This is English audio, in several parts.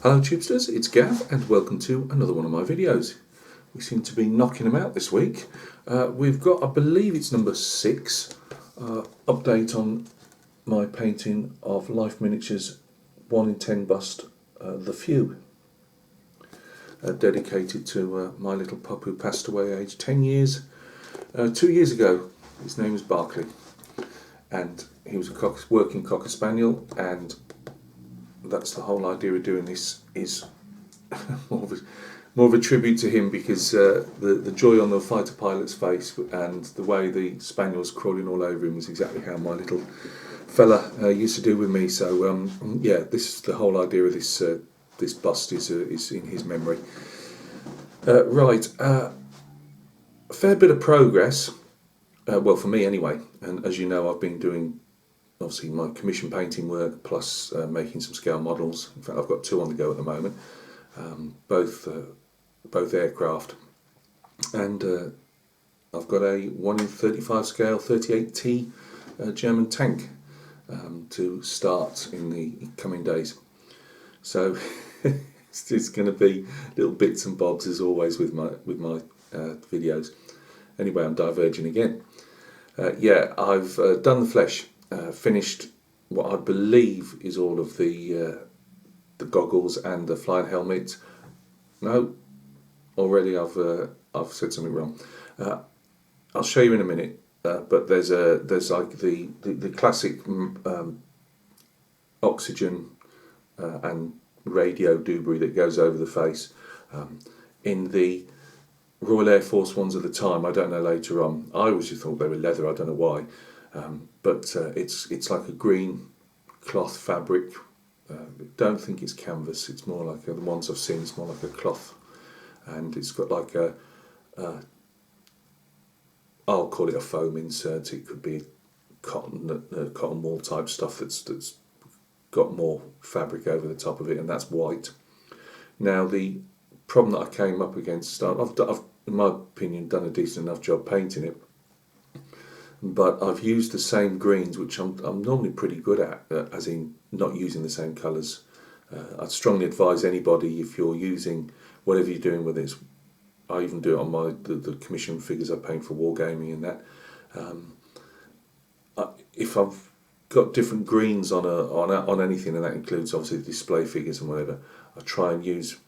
Hello Tubesters, it's Gav and welcome to another one of my videos. We seem to be knocking them out this week. We've got, I believe it's number 6, update on my painting of Life Miniatures 1 in 10 bust, The Few. Dedicated to my little pup who passed away aged 10 years, 2 years ago. His name was Barkley and he was a working Cocker Spaniel, and that's the whole idea of doing this, is more of a tribute to him, because the joy on the fighter pilot's face and the way the spaniel was crawling all over him was exactly how my little fella used to do with me. So yeah, this is the whole idea of this this bust is in his memory. Right, a fair bit of progress, well for me anyway, and as you know I've been doing obviously my commission painting work plus making some scale models. In fact I've got 2 on the go at the moment, both aircraft, and I've got a 1 in 35 scale 38T German tank to start in the coming days. So it's going to be little bits and bobs as always with my videos. Anyway, I'm diverging again. Yeah, I've done the flesh. Finished what I believe is all of the goggles and the flying helmet. No, already I've said something wrong. I'll show you in a minute. But there's like the classic oxygen and radio doobry that goes over the face. In the Royal Air Force ones at the time, I don't know later on, I always just thought they were leather, I don't know why. But it's like a green cloth fabric. Don't think it's canvas, it's more like the ones I've seen, it's more like a cloth, and it's got like I'll call it a foam insert. It could be cotton wool type stuff that's got more fabric over the top of it, and that's white. Now the problem that I came up against, I've in my opinion done a decent enough job painting it, but I've used the same greens, which I'm normally pretty good at, as in not using the same colours. I'd strongly advise anybody, if you're using whatever you're doing with it, I even do it on the commission figures I paint for wargaming and that. If I've got different greens on anything, and that includes obviously the display figures and whatever, I try and use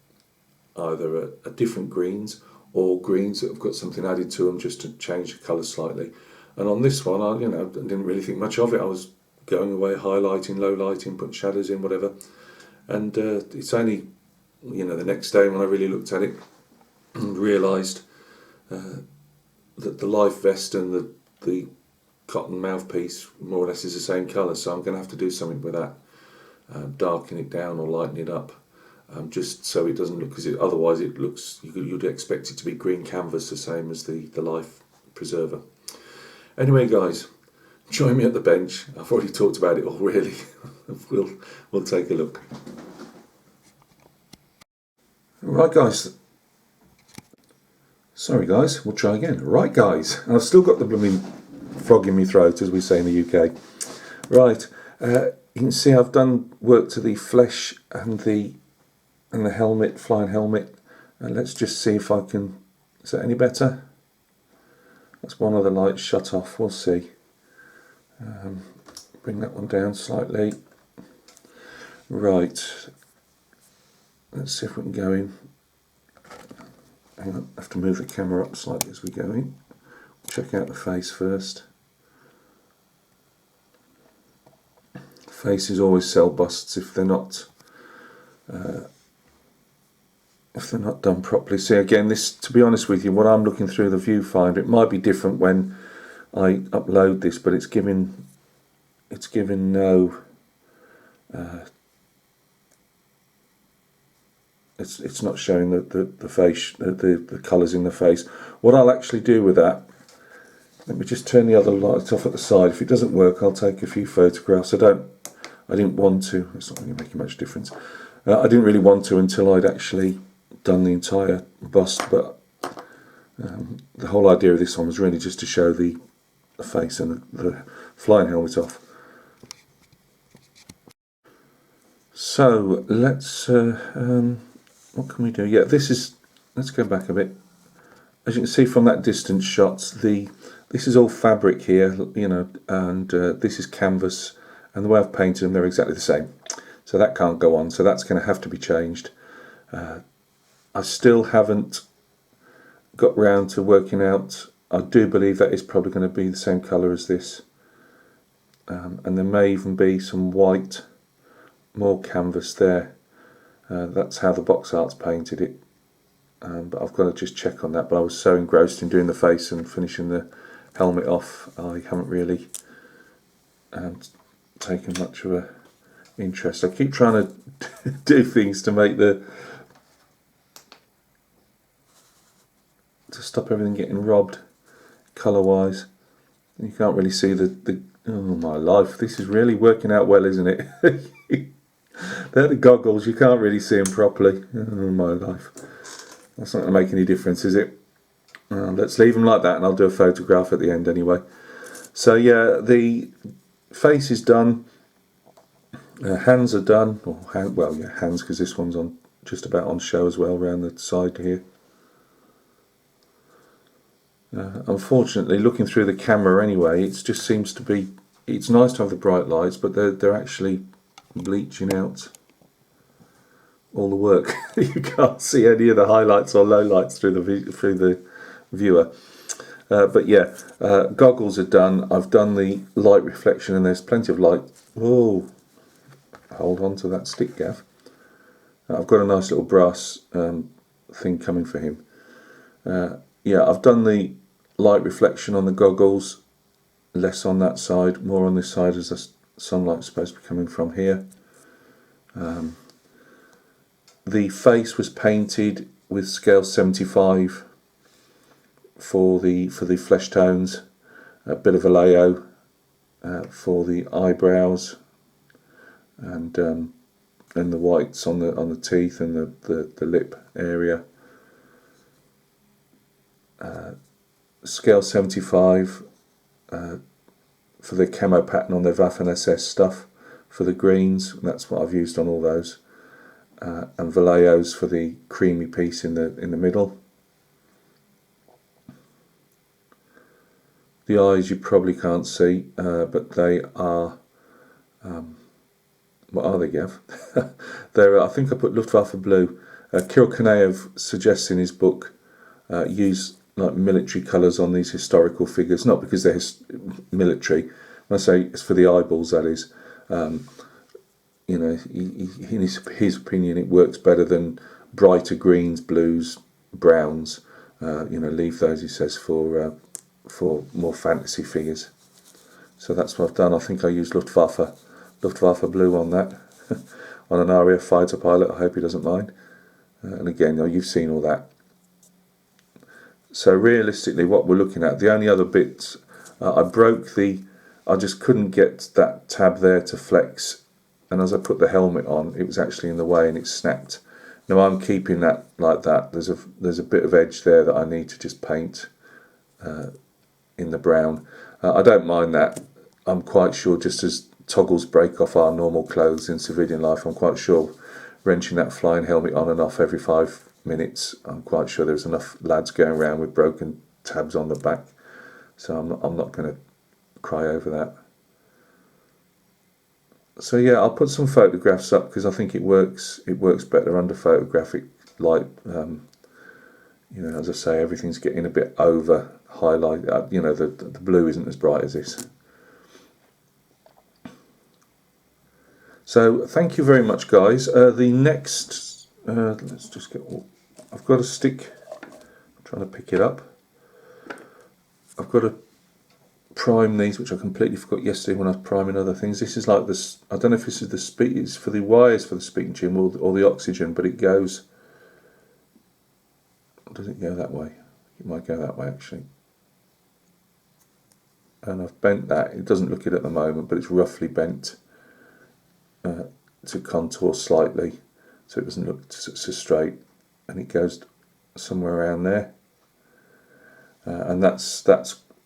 either a different greens or greens that have got something added to them just to change the colour slightly. And on this one, I didn't really think much of it. I was going away, highlighting, low lighting, putting shadows in, whatever. And it's only, the next day when I really looked at it and realised that the life vest and the cotton mouthpiece more or less is the same colour. So I'm going to have to do something with that, darken it down or lighten it up, just so it doesn't look, because otherwise it looks, you'd expect it to be green canvas, the same as the life preserver. Anyway guys, join me at the bench. I've already talked about it all really. we'll take a look. Right guys, sorry guys, we'll try again. Right guys, and I've still got the blooming frog in my throat, as we say in the UK. Right, you can see I've done work to the flesh and the helmet, flying helmet, and let's just see if I can, is that any better? That's one of the lights shut off, we'll see. Bring that one down slightly. Right, let's see if we can go in. Hang on, I have to move the camera up slightly as we go in. Check out the face first. Faces always sell busts if they're not done properly. See, again, this, to be honest with you, when I'm looking through the viewfinder, it might be different when I upload this, but it's giving no it's not showing the face, the colours in the face. What I'll actually do with that, let me just turn the other light off at the side. If it doesn't work, I'll take a few photographs. I didn't want to, it's not really making much difference. I didn't really want to until I'd actually done the entire bust, but the whole idea of this one was really just to show the face and the flying helmet off. So let's, what can we do? Yeah, let's go back a bit. As you can see from that distance shot, this is all fabric here, you know, and this is canvas, and the way I've painted them, they're exactly the same. So that can't go on, so that's going to have to be changed. I still haven't got round to working out. I do believe that is probably going to be the same colour as this, and there may even be some white, more canvas there. That's how the box art's painted it, but I've got to just check on that. But I was so engrossed in doing the face and finishing the helmet off, I haven't really taken much of a interest. I keep trying to do things to make to stop everything getting robbed colour wise. You can't really see the oh my life, this is really working out well, isn't it? They're the goggles, you can't really see them properly. Oh my life, that's not going to make any difference, is it? Let's leave them like that, and I'll do a photograph at the end anyway. So yeah, the face is done, hands are done, or hands, because this one's on just about on show as well around the side here. Unfortunately, looking through the camera anyway, it just seems to be, it's nice to have the bright lights, but they're actually bleaching out all the work. You can't see any of the highlights or lowlights through the viewer. But yeah, goggles are done. I've done the light reflection, and there's plenty of light. Oh, hold on to that stick, Gav. I've got a nice little brass thing coming for him. Yeah, I've done the light reflection on the goggles, less on that side, more on this side, as the sunlight's supposed to be coming from here. The face was painted with scale 75 for the flesh tones, a bit of vallejo for the eyebrows, and the whites on the teeth and the lip area. Scale 75 for the camo pattern on the Waffle SS stuff for the greens, and that's what I've used on all those, and Vallejos for the creamy piece in the middle. The eyes you probably can't see, but they are, what are they, Gav? They're, I think I put Luftwaffe blue. Kirill Kanaev suggests in his book use like military colours on these historical figures, not because they're military. When I say it's for the eyeballs, that is. You know, in his opinion, it works better than brighter greens, blues, browns. You know, leave those, he says, for more fantasy figures. So that's what I've done. I think I used Luftwaffe blue on that, on an RAF fighter pilot. I hope he doesn't mind. And again, you've seen all that. So realistically, what we're looking at, the only other bits, I just couldn't get that tab there to flex, and as I put the helmet on, it was actually in the way and it snapped. Now I'm keeping that like that. There's a bit of edge there that I need to just paint in the brown. I don't mind that. I'm quite sure, just as toggles break off our normal clothes in civilian life, I'm quite sure wrenching that flying helmet on and off every 5 minutes, I'm quite sure there's enough lads going around with broken tabs on the back, so I'm not going to cry over that. So yeah, I'll put some photographs up because I think it works better under photographic light. You know, as I say, everything's getting a bit over highlight. You know, the blue isn't as bright as this. So thank you very much, guys. The next, let's just get. I've got a stick. I'm trying to pick it up. I've got to prime these, which I completely forgot yesterday when I was priming other things. This is like this. I don't know if this is the speed. It's for the wires for the speaking tube or the oxygen, but it goes. Does it go that way? It might go that way actually. And I've bent that. It doesn't look it at the moment, but it's roughly bent to contour slightly, so it doesn't look so straight, and it goes somewhere around there. And that's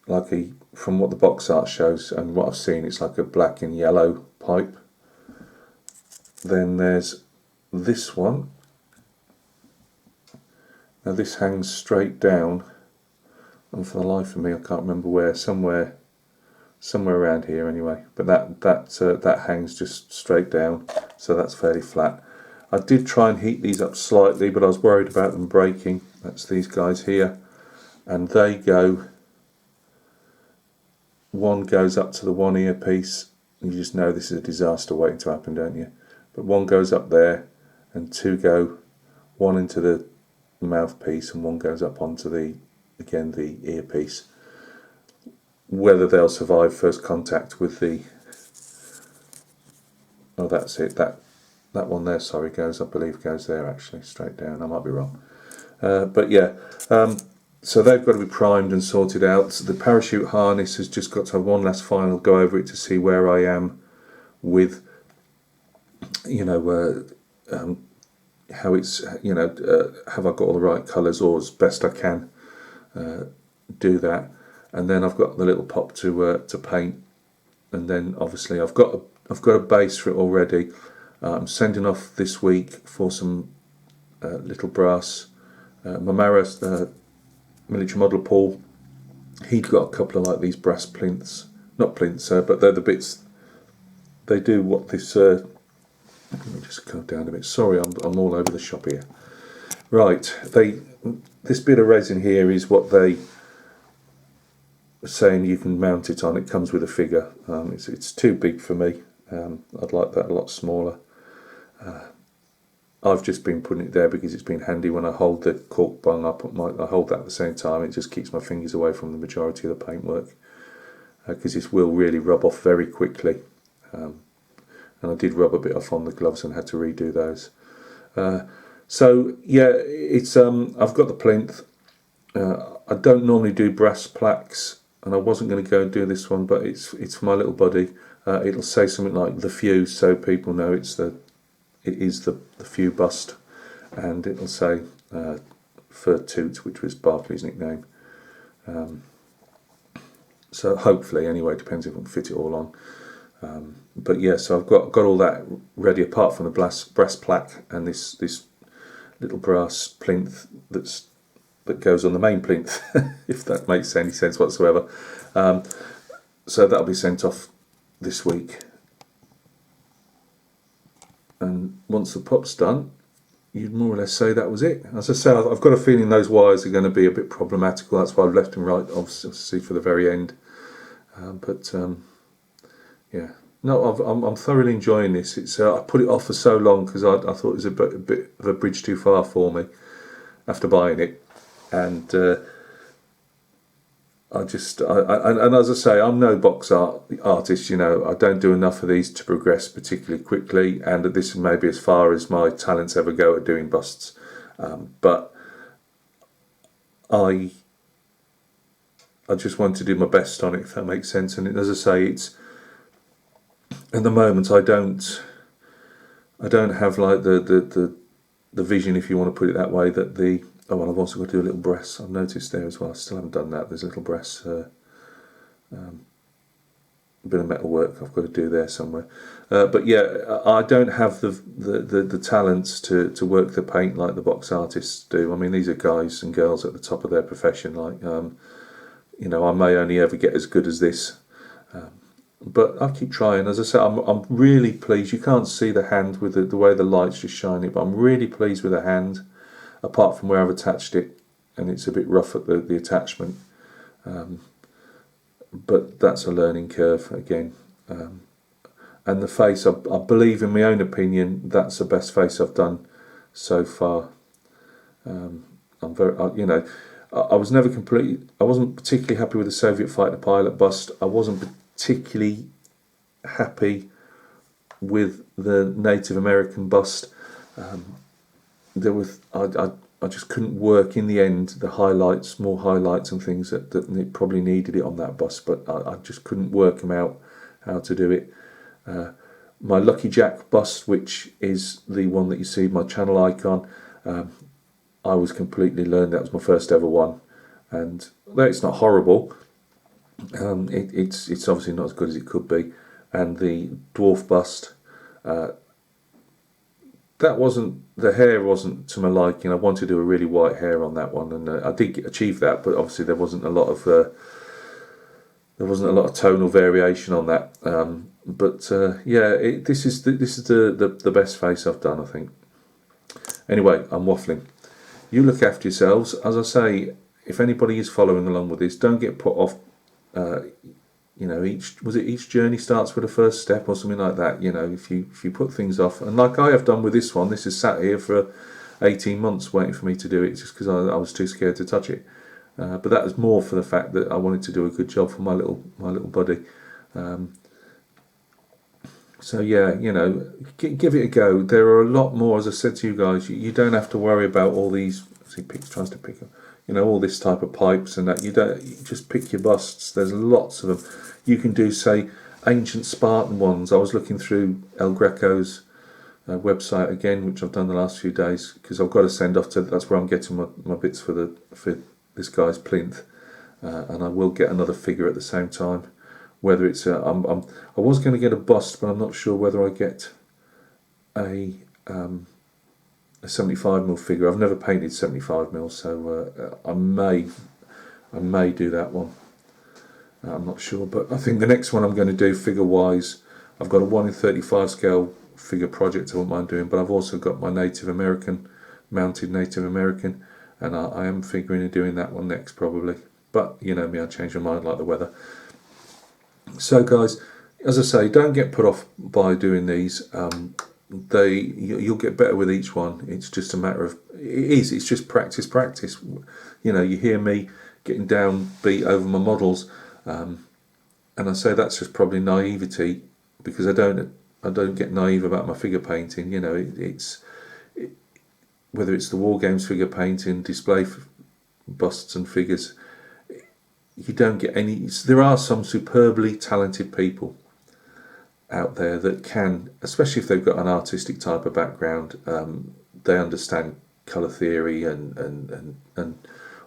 like from what the box art shows and what I've seen, it's like a black and yellow pipe. then there's this one. Now this hangs straight down, and for the life of me I can't remember where, somewhere around here anyway, but that hangs just straight down, so that's fairly flat. I did try and heat these up slightly, but I was worried about them breaking. That's these guys here, and they go, one goes up to the one earpiece. You just know this is a disaster waiting to happen, don't you? But one goes up there, and two go, one into the mouthpiece and one goes up onto the earpiece. Whether they'll survive first contact with the, oh that's it, that one there, sorry, goes, I believe goes there actually, straight down, I might be wrong. But yeah, so they've got to be primed and sorted out. So the parachute harness has just got to have one last final go over it to see where I am with, how it's, have I got all the right colours, or as best I can do that. And then I've got the little pop to paint, and then obviously I've got a base for it already. I'm sending off this week for some little brass. My Maras military model Paul, he'd got a couple of like these brass plinths, not plinths, but they're the bits. They do what this. Let me just go down a bit. Sorry, I'm all over the shop here. Right, this bit of resin here is what they are saying you can mount it on. It comes with a figure. It's too big for me. I'd like that a lot smaller. I've just been putting it there because it's been handy when I hold the cork bung up. I hold that at the same time. It just keeps my fingers away from the majority of the paintwork, because this will really rub off very quickly. And I did rub a bit off on the gloves and had to redo those. So yeah, it's I've got the plinth. I don't normally do brass plaques, and I wasn't going to go and do this one, but it's for my little buddy. It'll say something like the Few, so people know it is the Few bust, and it'll say for Toot, which was Barclay's nickname. So hopefully, anyway, depends if I can fit it all on. But yeah, so I've got all that ready, apart from the brass plaque and this little brass plinth that goes on the main plinth, if that makes any sense whatsoever. So that'll be sent off this week. And once the pop's done, you'd more or less say that was it. As I say, I've got a feeling those wires are going to be a bit problematical. That's why I've left them right, obviously, for the very end. Yeah. No, I'm thoroughly enjoying this. It's I put it off for so long because I thought it was a bit of a bridge too far for me after buying it, and and as I say, I'm no box artist. I don't do enough of these to progress particularly quickly, and this is maybe as far as my talents ever go at doing busts. But I just want to do my best on it, if that makes sense. And as I say, it's at the moment I don't have like the vision, if you want to put it that way, that I've also got to do a little breast. I've noticed there as well. I still haven't done that. There's a little breast, a bit of metal work I've got to do there somewhere. But yeah, I don't have the talents to work the paint like the box artists do. I mean, these are guys and girls at the top of their profession. Like, I may only ever get as good as this. But I keep trying. As I say, I'm really pleased. You can't see the hand with the way the light's just shining, but I'm really pleased with the hand, apart from where I've attached it, and it's a bit rough at the attachment. But that's a learning curve again. And the face, I believe, in my own opinion, that's the best face I've done so far. I'm very, I was never I wasn't particularly happy with the Soviet fighter pilot bust. I wasn't particularly happy with the Native American bust. I just couldn't work in the end the highlights, more highlights and things that it probably needed it on that bust, but I just couldn't work them out how to do it. My Lucky Jack bust, which is the one that you see my channel icon, I was completely learned. That was my first ever one, and though it's not horrible, it's obviously not as good as it could be. And the dwarf bust, that wasn't, the hair wasn't to my liking. I wanted to do a really white hair on that one, and I did achieve that, but obviously there wasn't a lot of tonal variation on that. Yeah, this is the best face I've done, I think. Anyway, I'm waffling. You look after yourselves. As I say, if anybody is following along with this, don't get put off. Each journey starts with a first step or something like that. If you put things off, and like I have done with this one, this has sat here for 18 months waiting for me to do it, just because I was too scared to touch it. But that was more for the fact that I wanted to do a good job for my little buddy. So yeah, give it a go. There are a lot more, as I said to you guys. You don't have to worry about all these. See, Pix tries to pick up. All this type of pipes and that. You just pick your busts. There's lots of them. You can do, say, ancient Spartan ones. I was looking through El Greco's website again, which I've done the last few days, because I've got to send off to. That's where I'm getting my bits for this guy's plinth, and I will get another figure at the same time. Whether it's I was going to get a bust, but I'm not sure whether I get a 75mm figure. I've never painted 75mm, so I may do that one. I'm not sure, but I think the next one I'm going to do figure wise, I've got a 1:35 scale figure project I wouldn't mind doing, but I've also got my mounted Native American, and I am figuring of doing that one next probably. But you know me, I change my mind like the weather. So guys, as I say, don't get put off by doing these. You'll get better with each one. It's just a matter of it's just practice. You hear me getting downbeat over my models, and I say that's just probably naivety, because I don't get naive about my figure painting. Whether it's the War Games figure painting, display busts and figures, you don't get any. There are some superbly talented people out there that can, especially if they've got an artistic type of background, they understand colour theory and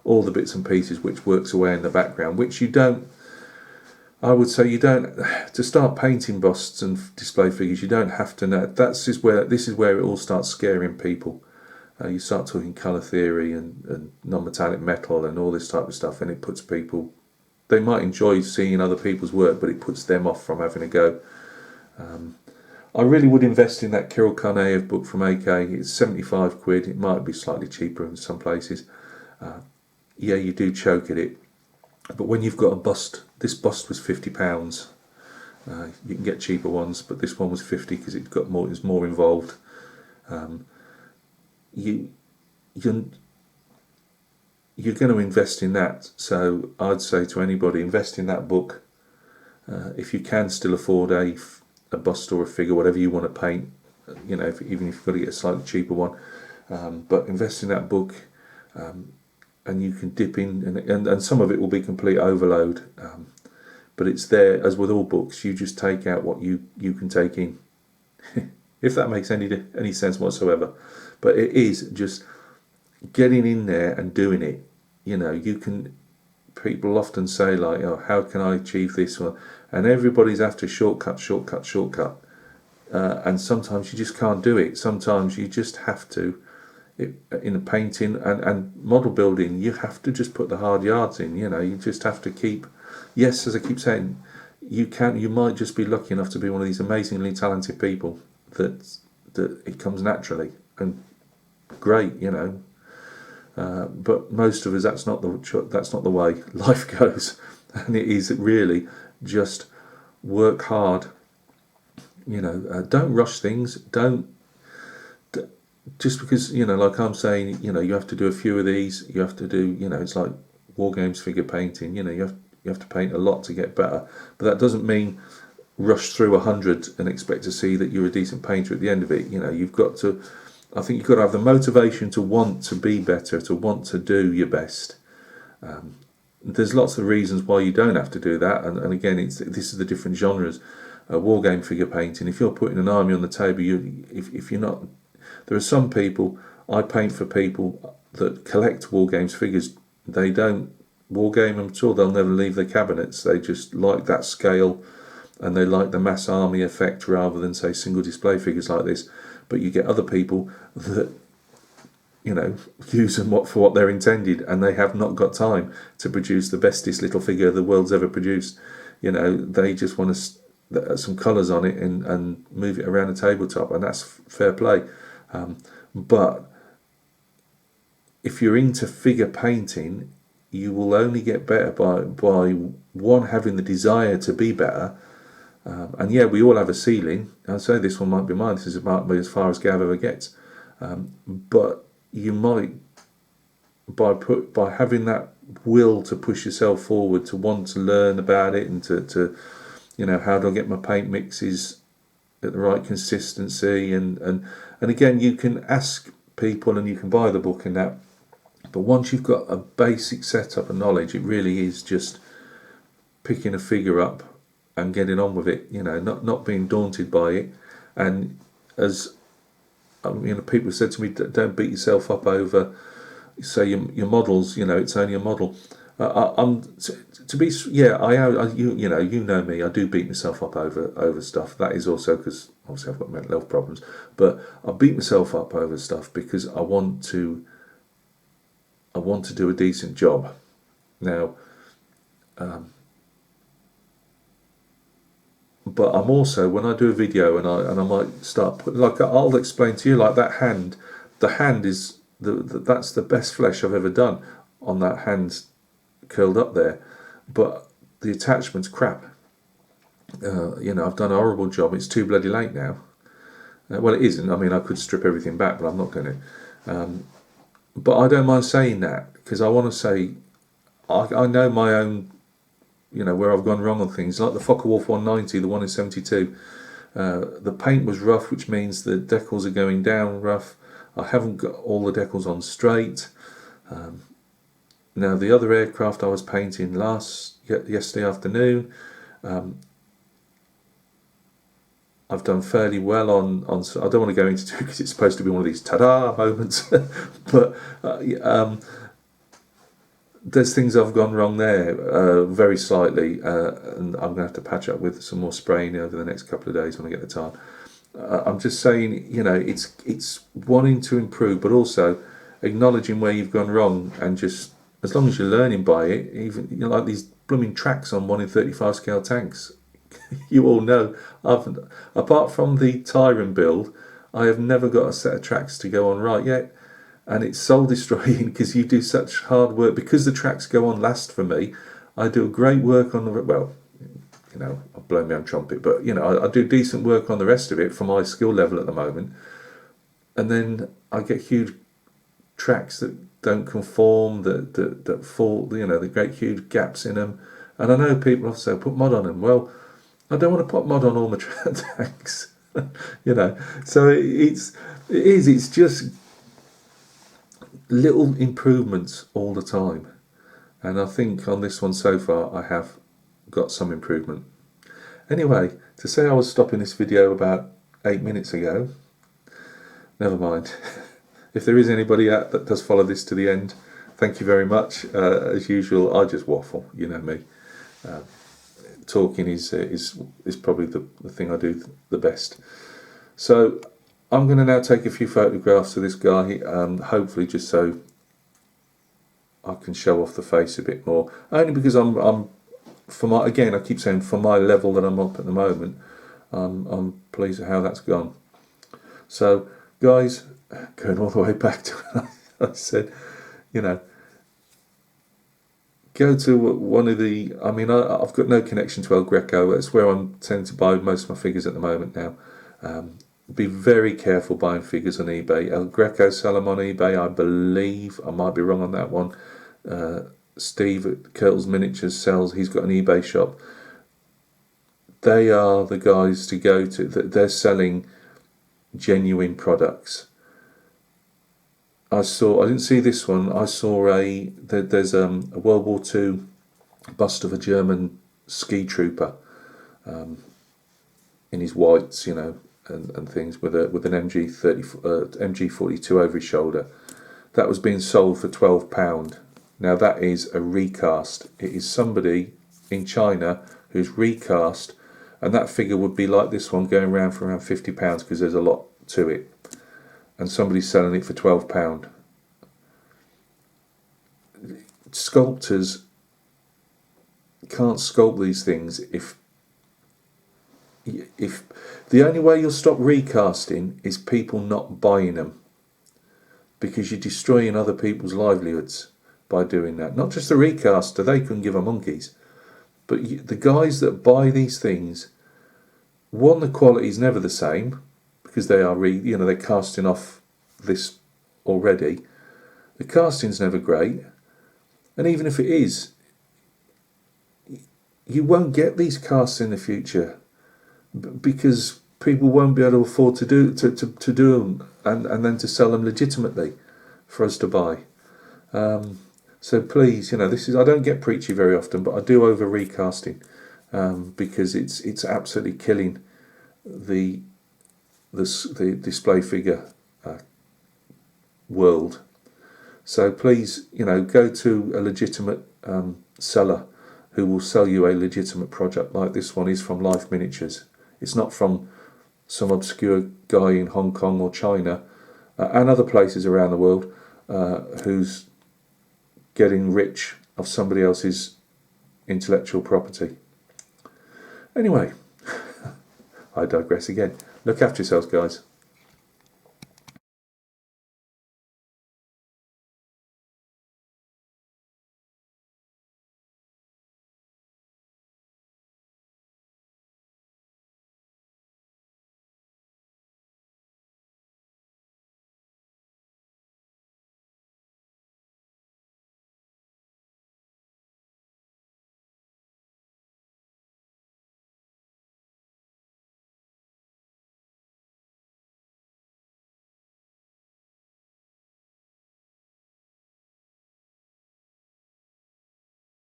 all the bits and pieces which works away in the background, which you don't. I would say you don't, to start painting busts and display figures, you don't have to know. This is where it all starts scaring people. You start talking colour theory and non-metallic metal and all this type of stuff, and it puts people. They might enjoy seeing other people's work, but it puts them off from having a go. I really would invest in that Kirill Karnaev book from AK. It's 75 quid. It might be slightly cheaper in some places. Yeah, you do choke at it. But when you've got a bust, this bust was £50. You can get cheaper ones, but this one was 50 because it was more involved. You're going to invest in that. So I'd say to anybody, invest in that book. If you can still afford a bust or a figure, whatever you want to paint, even if you've got to get a slightly cheaper one, but invest in that book, and you can dip in, and some of it will be complete overload, but it's there. As with all books, you just take out what you can take in, if that makes any sense whatsoever. But it is just getting in there and doing it. People often say, like, oh, how can I achieve this? And everybody's after shortcut. And sometimes you just can't do it. Sometimes you just have to, in a painting and model building, you have to just put the hard yards in. You just have to keep, yes, as I keep saying, you might just be lucky enough to be one of these amazingly talented people that it comes naturally, and great, but most of us, that's not the way life goes, and it is really just work hard. Don't rush things. Don't just because like I'm saying, you have to do a few of these. You have to do, it's like War Games figure painting. You have to paint a lot to get better, but that doesn't mean rush through 100 and expect to see that you're a decent painter at the end of it. You've got to. I think you've got to have the motivation to want to be better, to want to do your best. There's lots of reasons why you don't have to do that, and again, this is the different genres. War game figure painting. If you're putting an army on the table, if you're not, there are some people. I paint for people that collect war games figures. They don't war game them at all. They'll never leave their cabinets. They just like that scale, and they like the mass army effect rather than, say, single display figures like this. but you get other people that, you know, use them for what they're intended, and they have not got time to produce the bestest little figure the world's ever produced. You know, they just want to some colours on it and move it around the tabletop, and that's fair play. But if you're into figure painting, you will only get better by one, having the desire to be better. And yeah, we all have a ceiling. I'd say this one might be mine. This is about as far as Gav ever gets. But you might, by having that will to push yourself forward, to want to learn about it, and to you know, how do I get my paint mixes at the right consistency, and again, you can ask people and you can buy the book and that, but once you've got a basic setup of knowledge, it really is just picking a figure up and getting on with it, you know, not being daunted by it. And as you know, people said to me, don't beat yourself up over, say, your models, you know, it's only a model. To be, yeah, you know me, I do beat myself up over stuff. That is also because obviously I've got mental health problems, but I beat myself up over stuff because I want to do a decent job. Now, but I'm also, when I do a video and I might start putting, like, I'll explain to you, like that hand, the hand is that's the best flesh I've ever done on that hand curled up there, but the attachment's crap. You know, I've done a horrible job. It's too bloody late now. Well, it isn't. I mean, I could strip everything back, but I'm not going to. But I don't mind saying that, because I want to say I know my own, you know, where I've gone wrong on things. Like the Focke-Wulf 190, the one in 72. The paint was rough, which means the decals are going down rough. I haven't got all the decals on straight. Now, the other aircraft I was painting yesterday afternoon, I've done fairly well on. I don't want to go into it because it's supposed to be one of these ta-da moments, but there's things I've gone wrong there very slightly, and I'm going to have to patch up with some more spraying over the next couple of days when I get the time. I'm just saying, you know, it's wanting to improve, but also acknowledging where you've gone wrong, and just, as long as you're learning by it, even, you know, like these blooming tracks on 1 in 35 scale tanks. You all know, apart from the Tyron build, I have never got a set of tracks to go on right yet, and it's soul destroying because you do such hard work. Because the tracks go on last for me, I do great work on the, well, you know, I'll blow my own trumpet, but you know, I do decent work on the rest of it for my skill level at the moment, and then I get huge tracks that don't conform, that fall, you know, the great huge gaps in them. And I know people have said put mod on them. Well, I don't want to put mod on all my tanks, you know. So it's just little improvements all the time, and I think on this one so far I have got some improvement. Anyway, to say I was stopping this video about 8 minutes ago, never mind. If there is anybody out that does follow this to the end, thank you very much. As usual, I just waffle, you know me. Talking is probably the thing I do the best. So I'm going to now take a few photographs of this guy, hopefully just so I can show off the face a bit more. Only because I'm for my, again, I keep saying, for my level that I'm up at the moment, I'm pleased with how that's gone. So guys, going all the way back to what I said, you know, go to one of the, I mean, I've got no connection to El Greco. It's where I'm tending to buy most of my figures at the moment now. Be very careful buying figures on eBay. El Greco sell them on eBay, I believe. I might be wrong on that one. Steve at Kurtle's Miniatures sells, he's got an eBay shop. They are the guys to go to. They're selling genuine products. I didn't see this one. I saw there's a World War II bust of a German ski trooper in his whites, you know, and things, with an MG42 over his shoulder. That was being sold for £12. Now that is a recast. It is somebody in China who's recast, and that figure would be like this one, going around for around £50 because there's a lot to it, and somebody's selling it for £12. Sculptors can't sculpt these things if the only way you'll stop recasting is people not buying them, because you're destroying other people's livelihoods by doing that. Not just the recaster, they couldn't give a monkeys, but the guys that buy these things, one, the quality is never the same because they are they're casting off this already. The casting's never great, and even if it is, you won't get these casts in the future because people won't be able to afford to do them and then to sell them legitimately for us to buy. So please, this is, I don't get preachy very often, but I do over recasting because it's absolutely killing the display figure world. So please, go to a legitimate seller who will sell you a legitimate project like this one is from Life Miniatures. It's not from some obscure guy in Hong Kong or China and other places around the world who's getting rich off somebody else's intellectual property. Anyway, I digress again. Look after yourselves, guys.